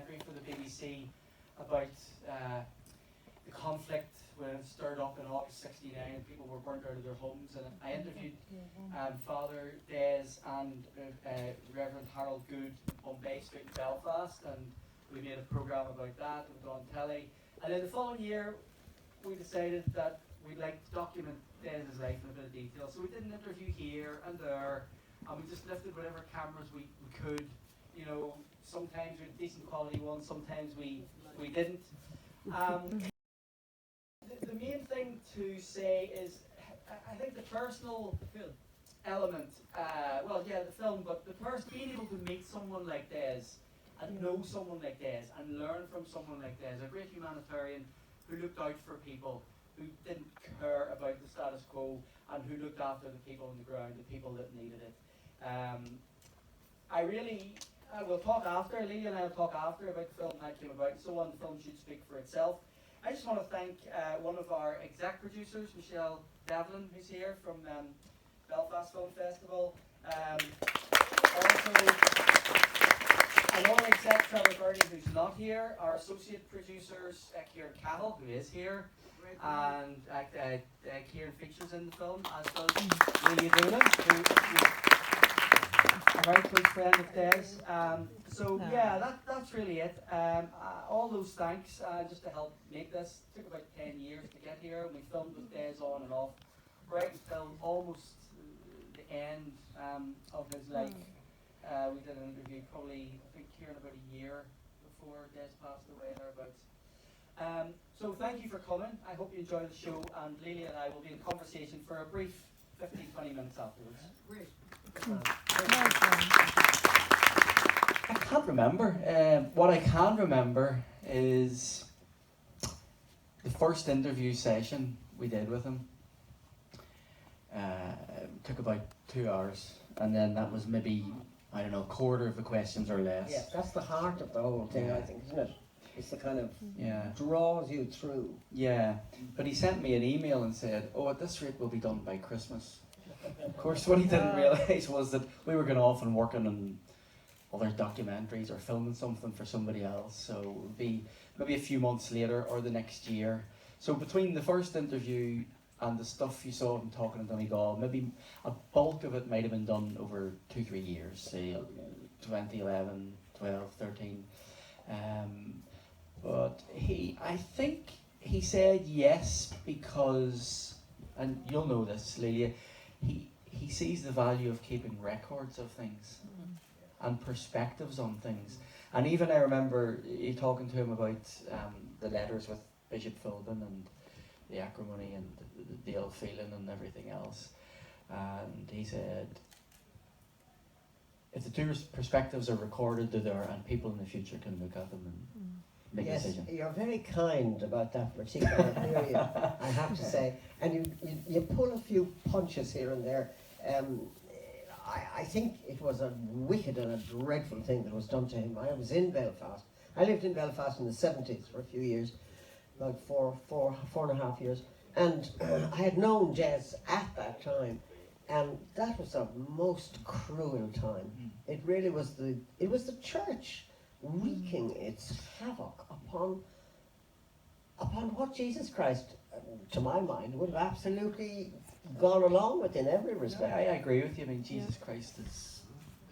documentary for the BBC about the conflict when it stirred up in August '69 and people were burnt out of their homes. And I interviewed Father Des and Reverend Harold Good on Bay Street in Belfast, and we made a programme about that. It was on telly. And then the following year, we decided that we'd like to document Des' life in a bit of detail. So we did an interview here and there, and we just lifted whatever cameras we could. You know, sometimes we had decent quality ones, sometimes we didn't. The main thing to say is, I think the personal element, the film, but the person being able to meet someone like Des and know someone like Des and learn from someone like Des, a great humanitarian who looked out for people, who didn't care about the status quo, and who looked after the people on the ground, the people that needed it. We'll talk after, Lelia and I will talk after about the film and how it came about and so on. The film should speak for itself. I just want to thank one of our exec producers, Michelle Devlin, who's here from Belfast Film Festival. Also, another exec, Trevor Birdie, who's not here. Our associate producers, Kieran Cahill, who is here, and Kieran features in the film, as does Lelia Doolan, who's a very close friend of Des. That's really it. All those thanks just to help make this. It took about 10 years to get here. We filmed with Des on and off, right until almost the end of his life. We did an interview probably, I think, here in about a year before Des passed away thereabouts. So thank you for coming. I hope you enjoyed the show, and Lelia and I will be in conversation for a brief 15-20 minutes afterwards. Great. I can't remember. What I can remember is the first interview session we did with him. Took about 2 hours, and then that was maybe, I don't know, a quarter of the questions or less. Yeah, that's the heart of the whole thing, I think, isn't it? It's the kind of draws you through. Yeah, but he sent me an email and said, "Oh, at this rate we'll be done by Christmas." Of course, what he didn't realise was that we were going off and working on other documentaries or filming something for somebody else. So it would be maybe a few months later or the next year. So between the first interview and the stuff you saw of him talking in Donegal, maybe a bulk of it might have been done over 2-3 years, say 2011, 12, 13. But I think he said yes because, and you'll know this, Lelia, he sees the value of keeping records of things and perspectives on things. And even I remember you talking to him about the letters with Bishop Philbin and the acrimony and the ill feeling and everything else. And he said, if the two perspectives are recorded, they're there, and people in the future can look at them and make a decision. Yes, you're very kind about that particular period, I have to say. And you pull a few punches here and there. I think it was a wicked and a dreadful thing that was done to him. I was in Belfast. I lived in Belfast in the 70s for a few years, about four and a half years. And I had known Des at that time. And that was a most cruel time. It really was the church wreaking its havoc upon what Jesus Christ, to my mind, would have absolutely gone along with in every respect. I agree with you. I mean, Jesus Christ is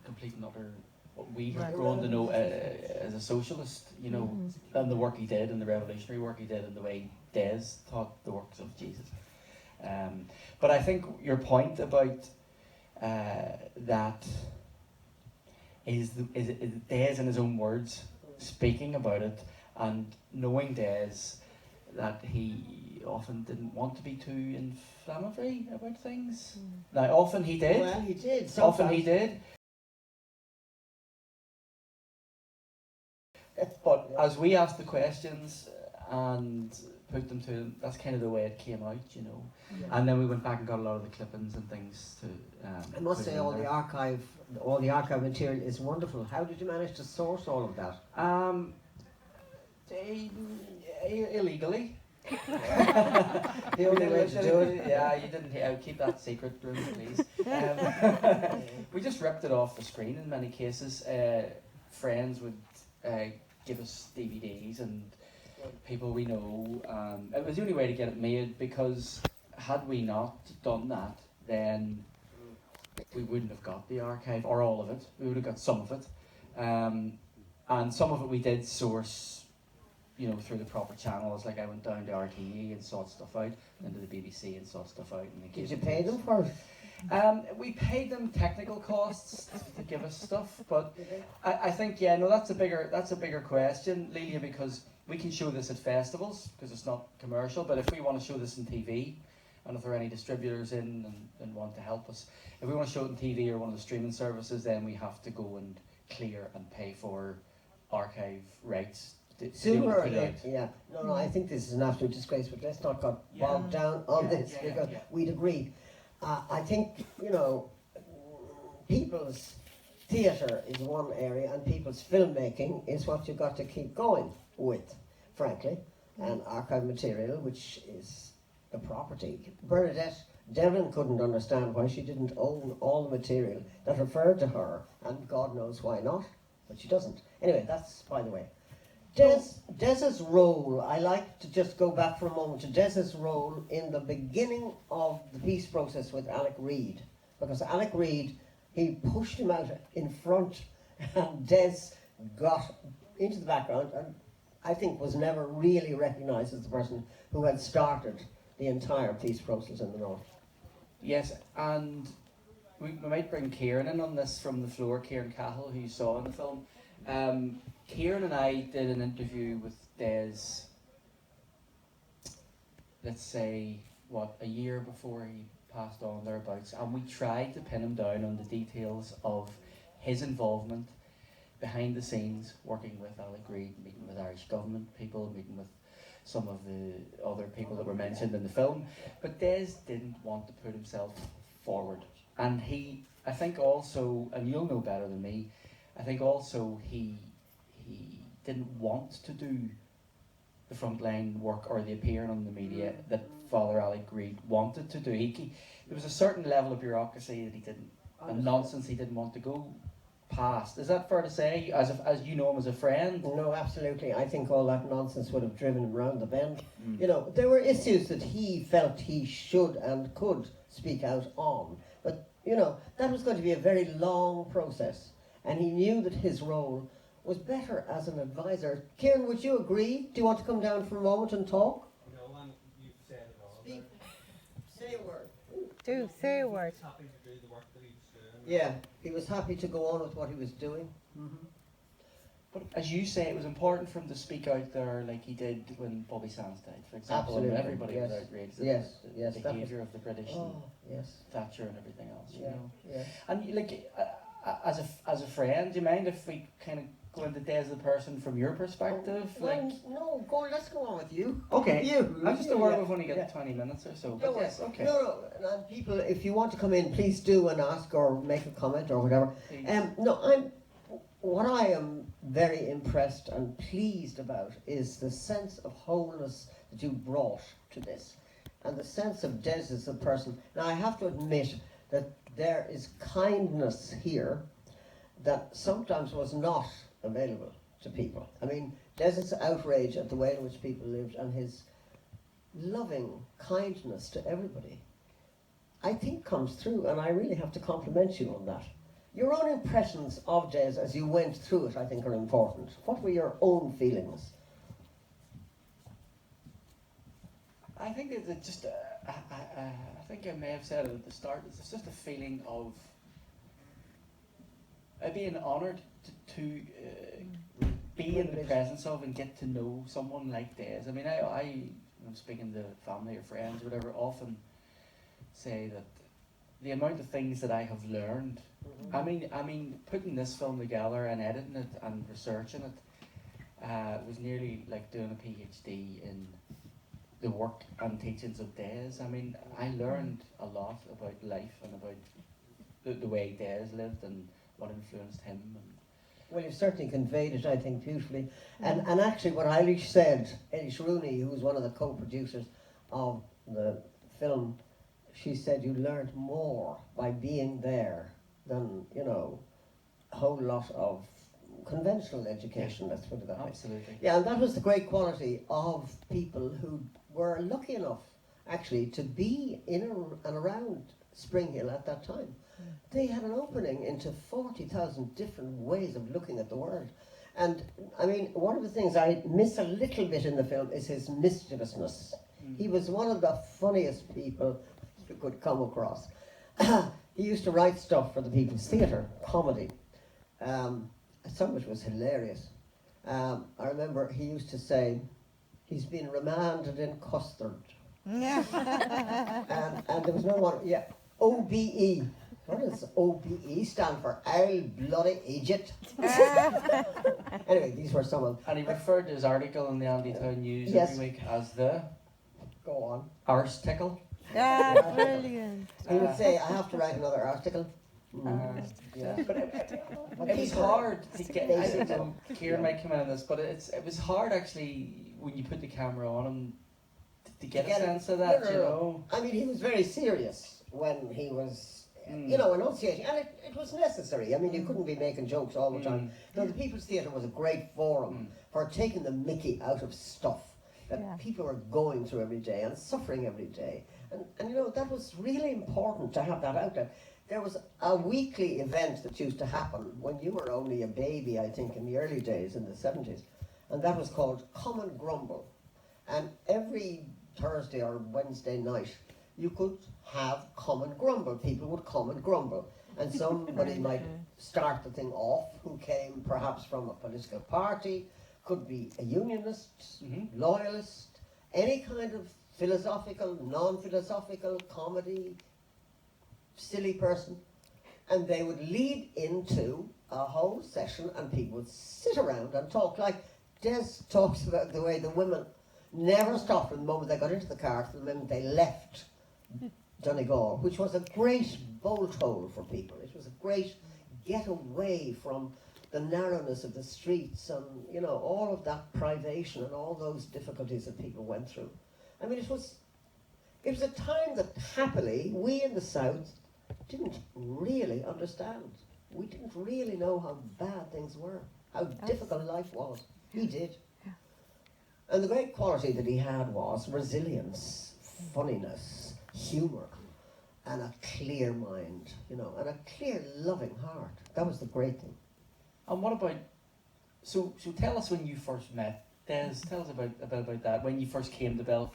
a complete and utter, what we have grown to know as a socialist, you know, and the work he did and the revolutionary work he did and the way Des taught the works of Jesus. But I think your point about that is Des in his own words speaking about it and knowing Des that he often didn't want to be too inflammatory about things. Now often he did. Well, he did. Often he did. But as we asked the questions and put them to him, that's kind of the way it came out, you know. Yeah. And then we went back and got a lot of the clippings and things to. I must say, all the archive material is wonderful. How did you manage to source all of that? Illegally. The only way to do it. Yeah, you didn't keep that secret, Bruce, please. We just ripped it off the screen in many cases. Friends would give us DVDs and people we know. It was the only way to get it made, because had we not done that, then we wouldn't have got the archive, or all of it. We would have got some of it. And some of it we did source, you know, through the proper channels. Like I went down to RTE and sought stuff out, and to the BBC and sought stuff out. And Did you pay them for it? We paid them technical costs to give us stuff, but I think, yeah, no, that's a bigger question, Lelia, because we can show this at festivals because it's not commercial. But if we want to show this in TV, and if there are any distributors in and want to help us, if we want to show it on TV or one of the streaming services, then we have to go and clear and pay for archive rights. Sooner or later, yeah. No, I think this is an absolute disgrace, but let's not get bogged down on this, because we'd agree. I think, you know, people's theatre is one area, and people's filmmaking is what you've got to keep going with, frankly, and archive material, which is the property. Bernadette Devlin couldn't understand why she didn't own all the material that referred to her, and God knows why not, but she doesn't. Anyway, that's by the way. Des's role, I like to just go back for a moment to Des's role in the beginning of the peace process with Alec Reid, because Alec Reid, he pushed him out in front, and Des got into the background, and I think was never really recognised as the person who had started the entire peace process in the North. Yes, and we might bring Kieran in on this from the floor, Kieran Cahill, who you saw in the film. Kieran and I did an interview with Des, let's say, a year before he passed on, thereabouts, and we tried to pin him down on the details of his involvement behind the scenes, working with Alec Reid, meeting with Irish government people, meeting with some of the other people that were mentioned in the film. But Des didn't want to put himself forward. And I think also, and you'll know better than me, I think also he didn't want to do the frontline work or the appearing on the media that Father Alec Reid wanted to do. There was a certain level of bureaucracy that he didn't, and nonsense he didn't want to go past. Is that fair to say, as you know him as a friend? No, absolutely. I think all that nonsense would have driven him round the bend. You know, there were issues that he felt he should and could speak out on, but you know, that was going to be a very long process, and he knew that his role was better as an advisor. Kieran, would you agree? Do you want to come down for a moment and talk? No, and you've said it all. Speak. Say a word. Do say a word. He's happy to do the work that he's doing. Yeah, he was happy to go on with what he was doing. But as you say, it was important for him to speak out there like he did when Bobby Sands died, for example. Absolutely. And everybody was Yes. outraged Yes, at yes, the that behaviour of the British and Yes. Thatcher and everything else, you Yeah. know. Yeah. And like, as a friend, do you mind if we kind of go into Des the person from your perspective? No, let's go on with you. Okay. You. I'm just aware Yeah. we've only got Yeah. 20 minutes or so. No, But yes, okay. No, and people, if you want to come in, please do and ask or make a comment or whatever. Please. What I am very impressed and pleased about is the sense of wholeness that you brought to this, and the sense of Des as a person. Now, I have to admit that there is kindness here that sometimes was not available to people. I mean, Des's outrage at the way in which people lived and his loving kindness to everybody, I think comes through, and I really have to compliment you on that. Your own impressions of Des as you went through it, I think, are important. What were your own feelings? I think it's just, I think I may have said it at the start, it's just a feeling of being honoured to be in the presence of and get to know someone like Des. I mean, I'm speaking to family or friends or whatever, often say that the amount of things that I have learned, I mean, putting this film together and editing it and researching it was nearly like doing a PhD in the work and teachings of Des. I mean, I learned a lot about life and about the way Des lived and what influenced him. Well, you've certainly conveyed it, I think, beautifully. And actually what Eilish said, Eilish Rooney, who was one of the co-producers of the film, she said you learned more by being there than, you know, a whole lot of conventional education, let's put it that way. Absolutely. Yeah, and that was the great quality of people who were lucky enough, actually, to be in and around Spring Hill at that time. They had an opening into 40,000 different ways of looking at the world. And, I mean, one of the things I miss a little bit in the film is his mischievousness. He was one of the funniest people you could come across. He used to write stuff for the People's Theatre, comedy. Some of it was hilarious. I remember he used to say, he's been remanded in custard. And there was no one, yeah, OBE. What does OBE stand for? Owl bloody Egypt. Anyway, these were some of. And he referred to his article in the Andy Town News Yes. every week as the Go on. arse tickle. Yeah, brilliant. He would say, I have to write another article. Yeah. But it was these were hard to get. I basic don't know, Kieran might come in on this, but it was hard actually when you put the camera on him to get a sense of that, you know. I mean, he was very serious when he was, you know, enunciating, and it was necessary. I mean, you couldn't be making jokes all the time. No, the People's Theatre was a great forum for taking the mickey out of stuff that people were going through every day and suffering every day. And you know, that was really important to have that out there. There was a weekly event that used to happen when you were only a baby, I think, in the early days, in the 70s. And that was called Come and Grumble. And every Thursday or Wednesday night, you could have Come and Grumble. People would come and grumble. And somebody might start the thing off who came perhaps from a political party, could be a unionist, loyalist, any kind of philosophical, non-philosophical, comedy, silly person. And they would lead into a whole session and people would sit around and talk. Like Des talks about the way the women never stopped from the moment they got into the car to the moment they left Donegal, which was a great bolt hole for people. It was a great get away from the narrowness of the streets and, you know, all of that privation and all those difficulties that people went through. I mean, it was a time that happily we in the South didn't really understand. We didn't really know how bad things were, how difficult life was. He did. And the great quality that he had was resilience, funniness, humour, and a clear mind, you know, and a clear, loving heart. That was the great thing. And what about, so tell us when you first met. Des, tell us about that, when you first came to Belfast.